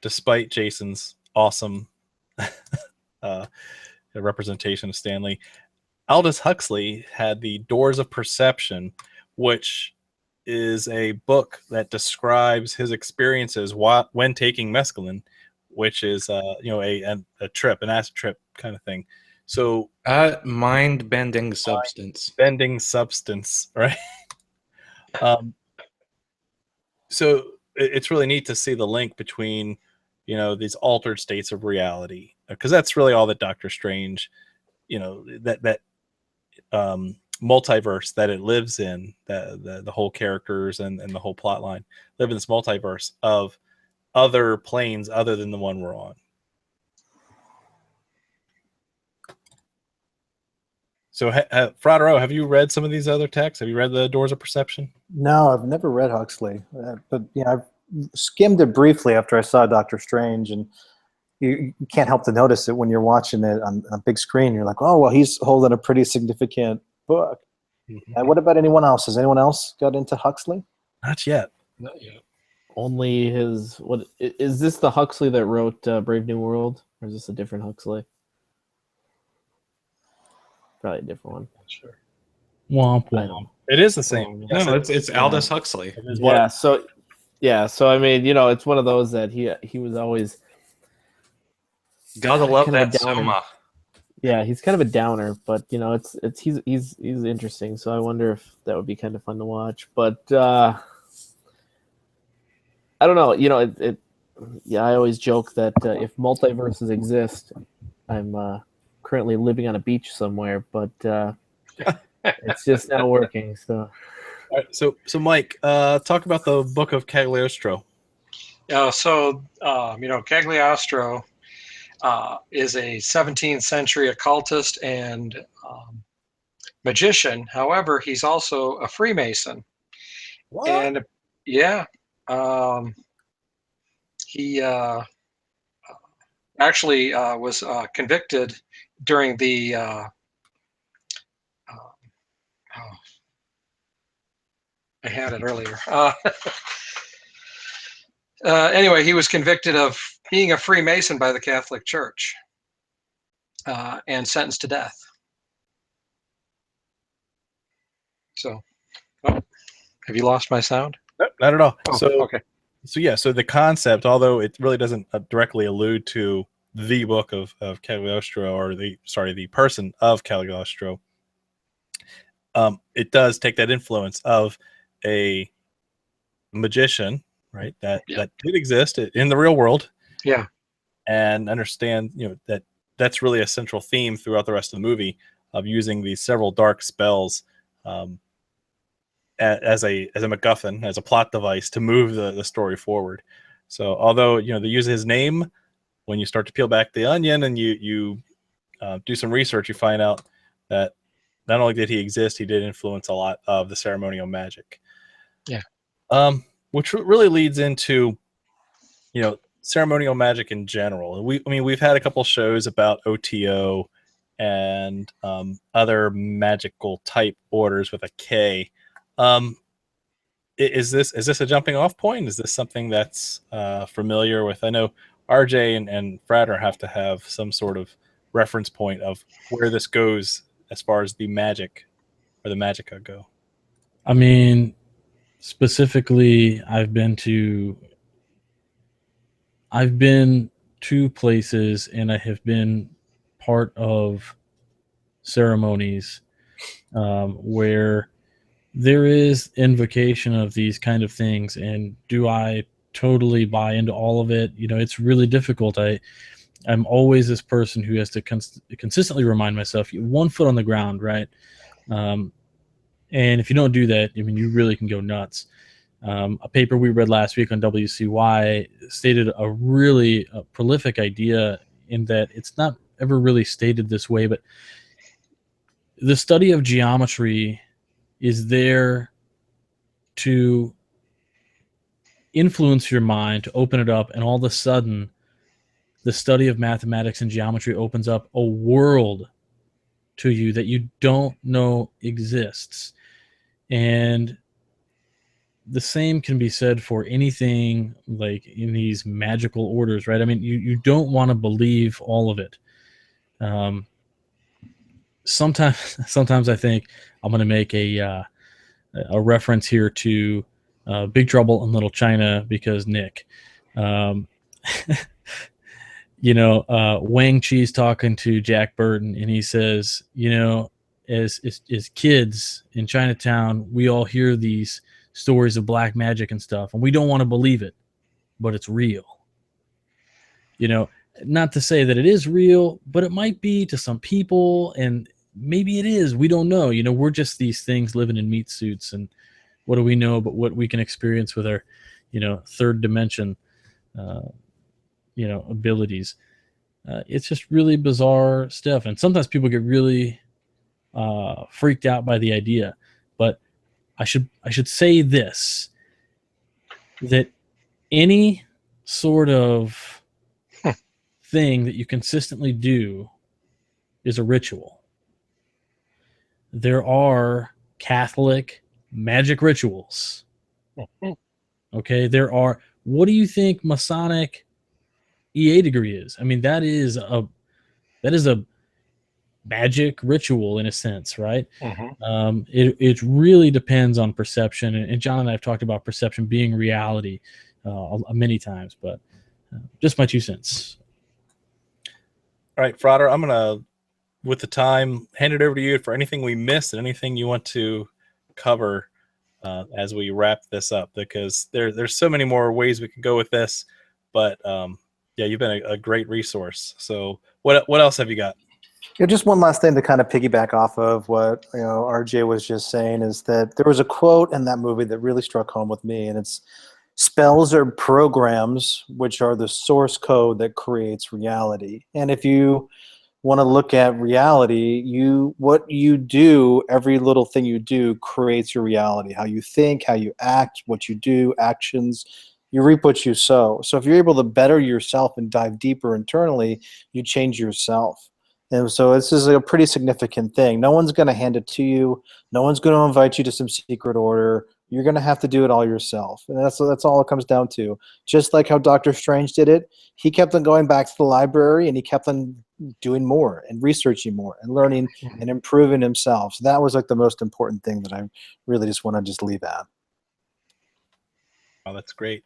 despite Jason's awesome representation of Stan Lee, Aldous Huxley had the Doors of Perception, which is a book that describes his experiences when taking mescaline, which is a trip, an acid trip kind of thing. So mind-bending substance. Bending substance, right? So it's really neat to see the link between, these altered states of reality, because that's really all that Doctor Strange, multiverse that it lives in, the whole characters and the whole plot line live in this multiverse of other planes other than the one we're on. So, Frater O, have you read some of these other texts? Have you read the Doors of Perception? No, I've never read Huxley, but I've skimmed it briefly after I saw Doctor Strange, and you can't help to notice it when you're watching it on a big screen. You're like, oh, well, he's holding a pretty significant book. Mm-hmm. What about anyone else? Has anyone else got into Huxley? Not yet. Not yet. Only his. What is this? The Huxley that wrote Brave New World, or is this a different Huxley? Probably a different one. Not sure. Womp I womp. don't- It is the same. Yeah. No, it's Aldous Huxley. It is what- So I mean, it's one of those that he was always. Gotta love Kind of a that downer. Soma. Yeah, he's kind of a downer, but he's interesting. So I wonder if that would be kind of fun to watch. But I don't know. I always joke that if multiverses exist, I'm currently living on a beach somewhere, but it's just not working. So All right, so Mike, talk about the Book of Cagliostro. Cagliostro is a 17th century occultist and magician. However, he's also a Freemason. What? And yeah, he actually was convicted during the I had it earlier. Anyway, he was convicted of being a Freemason by the Catholic Church and sentenced to death. So, have you lost my sound? Nope, not at all. Oh, okay. So the concept, although it really doesn't directly allude to the book of Cagliostro, or the person of Cagliostro, it does take that influence of a magician, right? That did exist in the real world. Yeah. And understand, that's really a central theme throughout the rest of the movie, of using these several dark spells as a MacGuffin, as a plot device to move the story forward. So although they use his name, when you start to peel back the onion and you do some research, you find out that not only did he exist, he did influence a lot of the ceremonial magic. Yeah. Which really leads into ceremonial magic in general. We've had a couple shows about OTO and other magical type orders with a K. Is this a jumping off point? Is this something that's familiar with? I know RJ and Frater have to have some sort of reference point of where this goes as far as the magic or the magica go. I mean, specifically, I've been to places, and I have been part of ceremonies where there is invocation of these kind of things. And do I totally buy into all of it? It's really difficult. I'm always this person who has to consistently remind myself, one foot on the ground, right? And if you don't do that, you really can go nuts. A paper we read last week on WCY stated a really prolific idea, in that it's not ever really stated this way, but the study of geometry is there to influence your mind, to open it up, and all of a sudden the study of mathematics and geometry opens up a world to you that you don't know exists. And the same can be said for anything like in these magical orders, right? You don't want to believe all of it. Sometimes I think I'm going to make a reference here to Big Trouble in Little China, because Nick, Wang Chi's talking to Jack Burton, and he says, as kids in Chinatown, we all hear these stories of black magic and stuff, and we don't want to believe it, but it's real. Not to say that it is real, but it might be to some people. And maybe it is. We don't know. We're just these things living in meat suits, and what do we know about what we can experience with our, third dimension, abilities? It's just really bizarre stuff, and sometimes people get really freaked out by the idea. But I should say this, that any sort of thing that you consistently do is a ritual. There are Catholic magic rituals. Okay, there are. What do you think Masonic EA degree is? I mean, that is a magic ritual in a sense, right? It really depends on perception, and John and I have talked about perception being reality many times, but just my 2 cents. All right, Frater, I'm gonna, with the time, hand it over to you for anything we missed and anything you want to cover as we wrap this up, because there's so many more ways we could go with this, but yeah, you've been a great resource. So what else have you got? Yeah, just one last thing to kind of piggyback off of what RJ was just saying is that there was a quote in that movie that really struck home with me, and it's, "Spells are programs which are the source code that creates reality." And if you want to look at reality, what you do, every little thing you do creates your reality. How you think, how you act, what you do, actions, you reap what you sow. So if you're able to better yourself and dive deeper internally, you change yourself. And so this is a pretty significant thing. No one's going to hand it to you. No one's going to invite you to some secret order. You're going to have to do it all yourself. And that's all it comes down to. Just like how Dr. Strange did it, he kept on going back to the library, and he kept on doing more and researching more and learning and improving himself. So that was like the most important thing that I really just want to just leave at. Oh, that's great.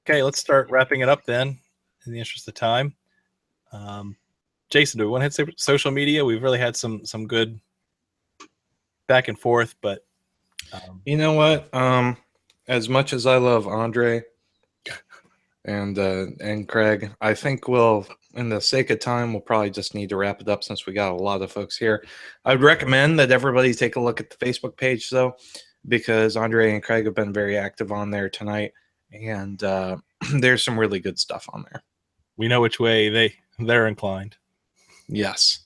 Okay, let's start wrapping it up then, in the interest of time. Jason, do we want to hit social media? We've really had some good back and forth, but you know what? As much as I love Andre and Craig, I think we'll, in the sake of time, we'll probably just need to wrap it up since we got a lot of folks here. I would recommend that everybody take a look at the Facebook page, though, because Andre and Craig have been very active on there tonight, and there's some really good stuff on there. We know which way they're inclined. Yes.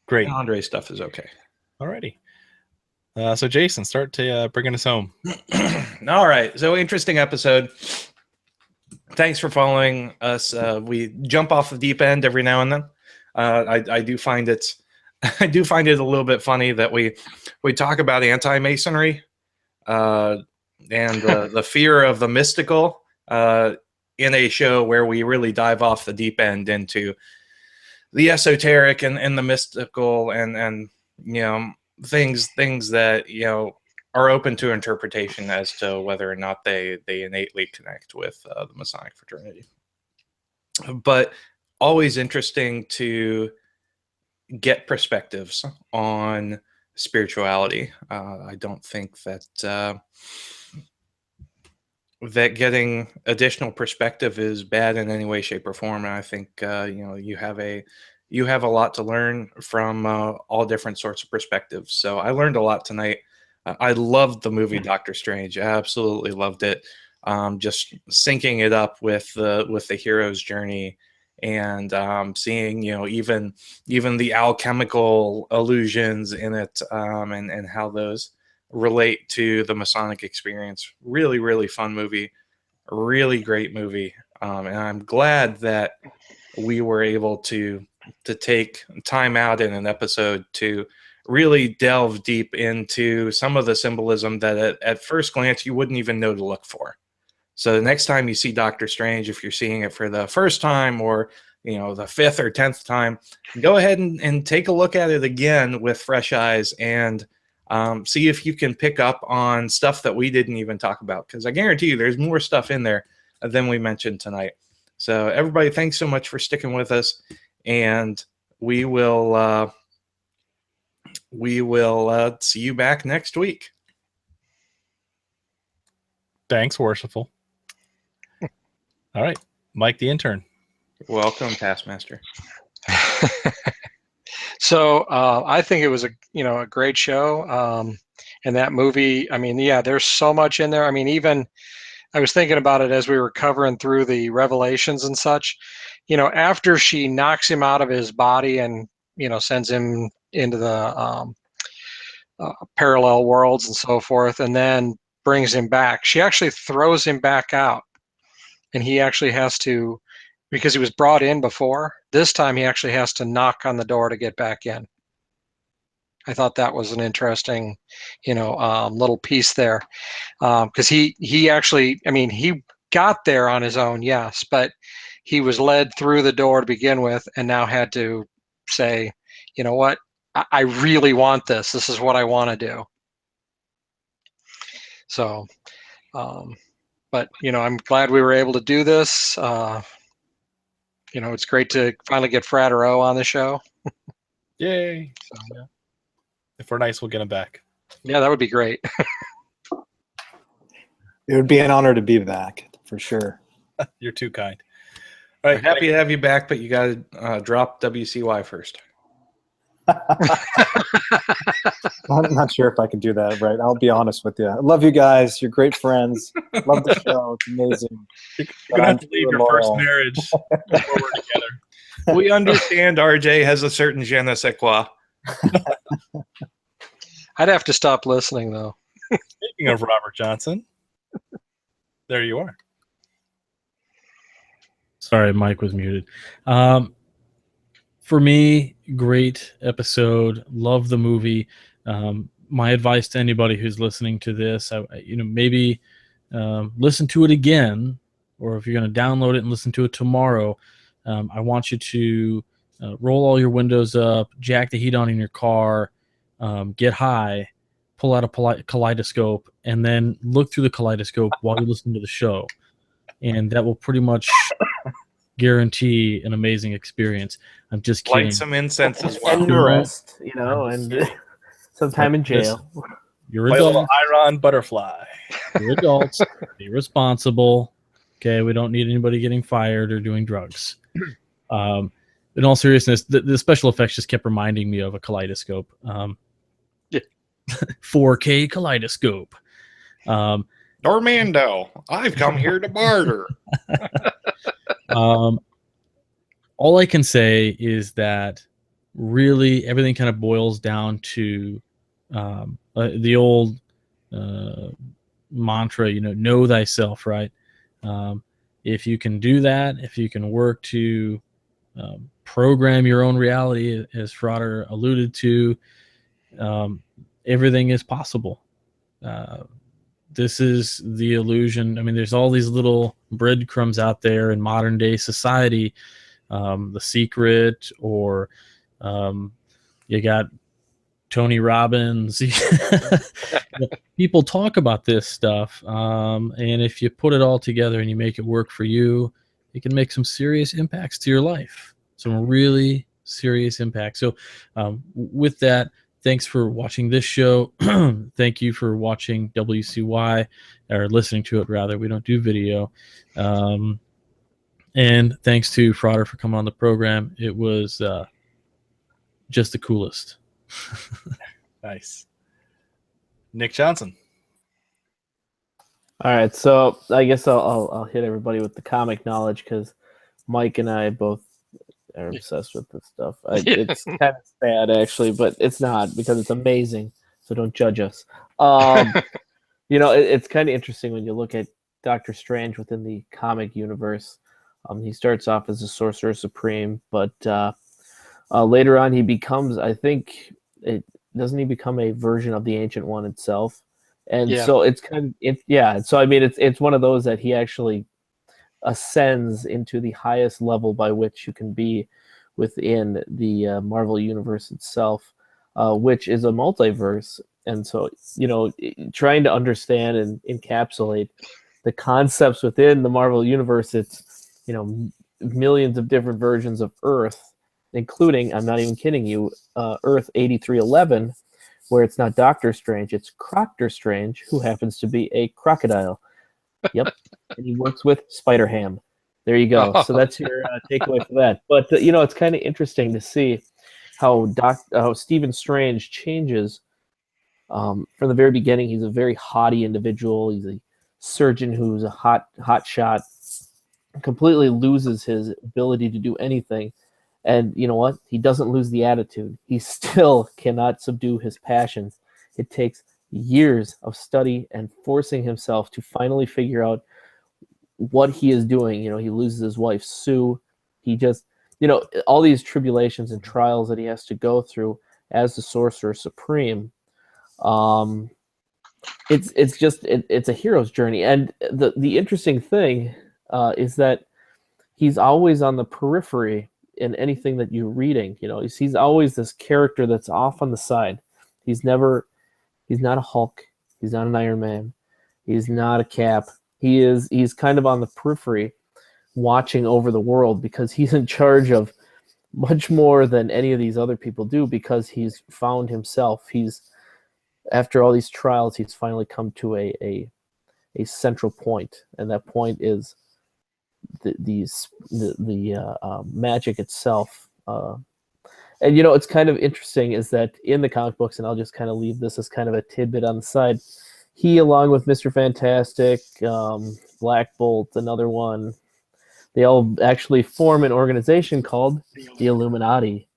Great. And Andre's stuff is okay. Alrighty. So Jason, start to bringing us home. All right. So interesting episode. Thanks for following us. We jump off the deep end every now and then. I do find it a little bit funny that we talk about anti-Masonry and the fear of the mystical in a show where we really dive off the deep end into the esoteric and the mystical and things that are open to interpretation as to whether or not they innately connect with the Masonic fraternity. But always interesting to get perspectives on spirituality. I don't think that that getting additional perspective is bad in any way, shape, or form. And I think you have a lot to learn from all different sorts of perspectives. So I learned a lot tonight. I loved the movie Doctor Strange. I absolutely loved it. Just syncing it up with the hero's journey and seeing even the alchemical allusions in it and how those relate to the Masonic experience. Really, really fun movie. Really great movie. And I'm glad that we were able to take time out in an episode to really delve deep into some of the symbolism that at first glance you wouldn't even know to look for. So the next time you see Doctor Strange, if you're seeing it for the first time or the 5th or 10th time, go ahead and take a look at it again with fresh eyes and see if you can pick up on stuff that we didn't even talk about, because I guarantee you there's more stuff in there than we mentioned tonight. So everybody, thanks so much for sticking with us, and we will see you back next week. Thanks, worshipful. All right, Mike the intern. Welcome, Taskmaster. So I think it was a great show. And that movie, I mean, yeah, there's so much in there. I mean, even I was thinking about it as we were covering through the revelations and such. After she knocks him out of his body and sends him into the parallel worlds and so forth, and then brings him back, she actually throws him back out, and he actually has to, because he was brought in before. This time he actually has to knock on the door to get back in. I thought that was an interesting, little piece there, because he actually, I mean, he got there on his own, yes, but he was led through the door to begin with, and now had to say, you know what, I really want this. This is what I want to do. So, but I'm glad we were able to do this. It's great to finally get Frater O on the show. Yay! So, Yeah. If we're nice, we'll get him back. yeah, that would be great. It would be an honor to be back for sure. You're too kind. All We're right, happy to have you back, but you got to drop WCY first. I'm not sure if I can do that right. I'll be honest with you. I love you guys. You're great friends. Love the show. It's amazing. You're gonna have to leave your first marriage before we're together. We understand RJ has a certain je ne sais quoi. I'd have to stop listening, though. Speaking of Robert Johnson, there you are. Sorry, Mike was muted. For me, great episode. Love the movie. My advice to anybody who's listening to this, maybe listen to it again, or if you're going to download it and listen to it tomorrow, I want you to roll all your windows up, jack the heat on in your car, get high, pull out a kaleidoscope, and then look through the kaleidoscope while you listen to the show. And that will pretty much guarantee an amazing experience. I'm just kidding. Light some incense as well. And the rest, and sometime in jail. You're Play a little adults. Iron Butterfly. You're adults. Be responsible. Okay, we don't need anybody getting fired or doing drugs. In all seriousness, the special effects just kept reminding me of a kaleidoscope. Yeah. 4K kaleidoscope. Dormando, I've come here to barter. All I can say is that really everything kind of boils down to the old mantra, know thyself, right? If you can do that, if you can work to program your own reality, as Frater alluded to, everything is possible. This is the illusion. I mean, there's all these little breadcrumbs out there in modern day society. The Secret, or you got Tony Robbins. People talk about this stuff, and if you put it all together and you make it work for you, it can make some serious impacts to your life. Some really serious impacts. So with that, thanks for watching this show. Thank you for watching WCY, or listening to it, rather. We don't do video. And thanks to Frater for coming on the program. It was just the coolest. Nice. Nick Johnson. All right, so I guess I'll hit everybody with the comic knowledge, because Mike and I both are obsessed with this stuff. It's kind of sad, actually, but it's not, because it's amazing. So don't judge us. It's kind of interesting when you look at Doctor Strange within the comic universe. He starts off as a Sorcerer Supreme, but later on he becomes, doesn't he become a version of the Ancient One itself? And so it's So I mean, it's one of those that he actually ascends into the highest level by which you can be within the Marvel universe itself, which is a multiverse. And so, trying to understand and encapsulate the concepts within the Marvel universe, it's, millions of different versions of Earth, including, I'm not even kidding you, Earth 8311, where it's not Doctor Strange, it's Croctor Strange, who happens to be a crocodile. Yep. And he works with Spider-Ham. There you go. So that's your takeaway for that. But it's kind of interesting to see how Stephen Strange changes from the very beginning. He's a very haughty individual. He's a surgeon who's a hot shot, completely loses his ability to do anything. And you know what? He doesn't lose the attitude. He still cannot subdue his passions. It takes years of study and forcing himself to finally figure out what he is doing. He loses his wife, Sue. He just, all these tribulations and trials that he has to go through as the Sorcerer Supreme. It's a hero's journey. And the interesting thing is that he's always on the periphery in anything that you're reading. He's always this character that's off on the side. He's not a Hulk. He's not an Iron Man. He's not a Cap. He's kind of on the periphery watching over the world because he's in charge of much more than any of these other people do because he's found himself. After all these trials, he's finally come to a central point, and that point is the magic itself. And it's kind of interesting is that in the comic books, and I'll just kind of leave this as kind of a tidbit on the side, he, along with Mr. Fantastic, Black Bolt, another one, they all actually form an organization called the Illuminati.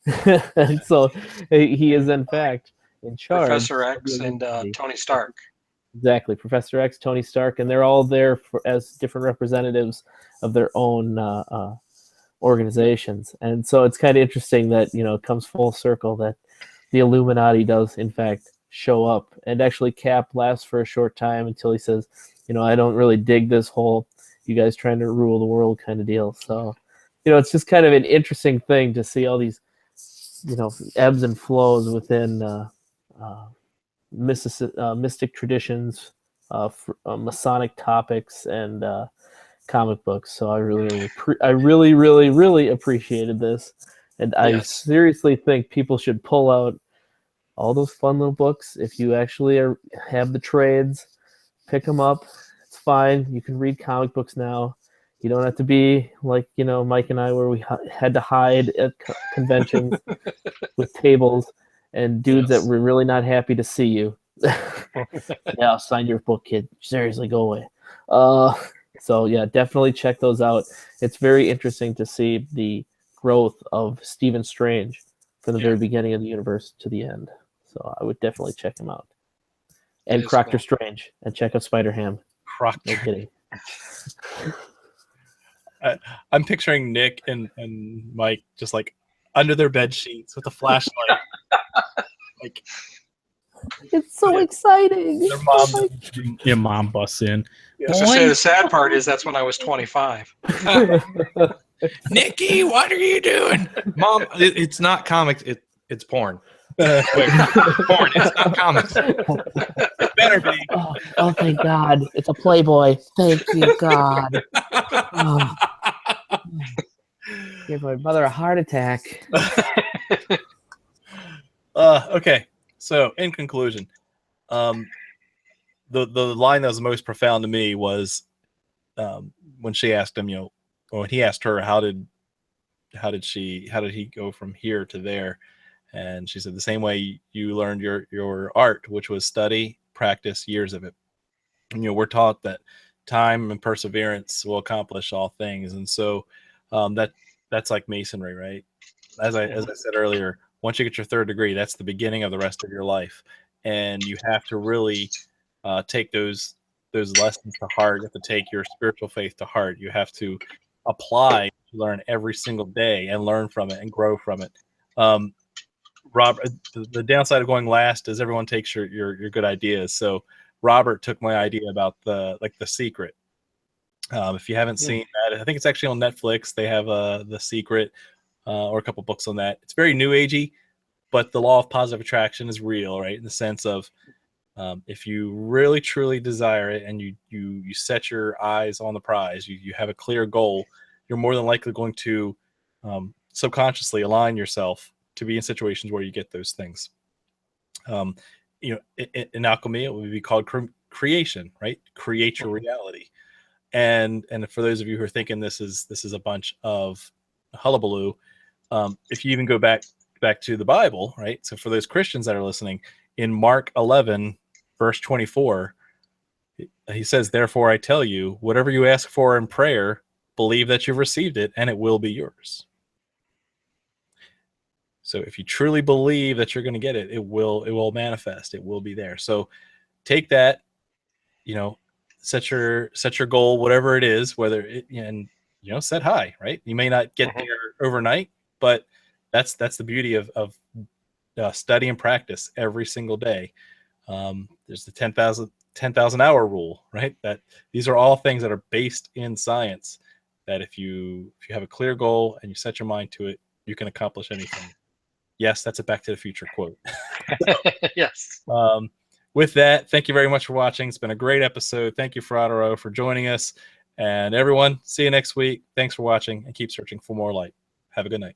And so he is, in fact, in charge. Professor X and Tony Stark. Exactly. Professor X, Tony Stark, and they're all there as different representatives of their own organizations. And so it's kind of interesting that, it comes full circle that the Illuminati does, in fact, show up. And actually Cap lasts for a short time until he says, I don't really dig this whole you guys trying to rule the world kind of deal. So, it's just kind of an interesting thing to see all these, ebbs and flows within mystic traditions, Masonic topics, and comic books. So I really appreciated this, and I seriously think people should pull out all those fun little books. If you actually have the trades, pick them up. It's fine. You can read comic books now. You don't have to be like Mike and I, where we had to hide at conventions with tables and dudes that were really not happy to see you. Yeah, I'll sign your book, kid. Seriously, go away. So yeah, definitely check those out. It's very interesting to see the growth of Stephen Strange from the very beginning of the universe to the end. So I would definitely check him out. And Proctor Strange, and check out Spider-Ham. Proctor. No kidding. I'm picturing Nick and Mike just like under their bed sheets with a flashlight. Like, it's so exciting. Your mom busts in. I was gonna say the sad part is that's when I was 25. Nikki, what are you doing? Mom, it's not comics. It's porn. Wait, porn. It's not comics. It better be. Oh, thank God. It's a Playboy. Thank you, God. Oh. Give my mother a heart attack. Okay. So, in conclusion, the line that was most profound to me was when she asked him, or when he asked her, how did he go from here to there? And she said, the same way you learned your art, which was study, practice, years of it. And, we're taught that time and perseverance will accomplish all things. And so that's like masonry, right? As I said earlier, once you get your third degree, that's the beginning of the rest of your life. And you have to really take those lessons to heart. You have to take your spiritual faith to heart. You have to apply, learn every single day and learn from it and grow from it. Robert, the downside of going last is everyone takes your good ideas. So Robert took my idea about the Secret. If you haven't seen that, I think it's actually on Netflix. They have The Secret or a couple books on that. It's very new agey, but the law of positive attraction is real, right? In the sense of if you really truly desire it and you set your eyes on the prize, you have a clear goal, you're more than likely going to subconsciously align yourself to be in situations where you get those things. In alchemy, it would be called creation, right? Create your reality. And for those of you who are thinking this is a bunch of hullabaloo, if you even go back to the Bible, right? So for those Christians that are listening, in Mark 11, verse 24, he says, "Therefore I tell you, whatever you ask for in prayer, believe that you've received it, and it will be yours." So if you truly believe that you're going to get it, it will manifest. It will be there. So take that, set your goal, whatever it is, whether it, and set high, right? You may not get there overnight, but that's the beauty of study and practice every single day. There's the 10,000 hour rule, right? That these are all things that are based in science, that if you have a clear goal and you set your mind to it, you can accomplish anything. Yes, that's a Back to the Future quote. Yes. With that, thank you very much for watching. It's been a great episode. Thank you, Frater O, for joining us. And everyone, see you next week. Thanks for watching, and keep searching for more light. Have a good night.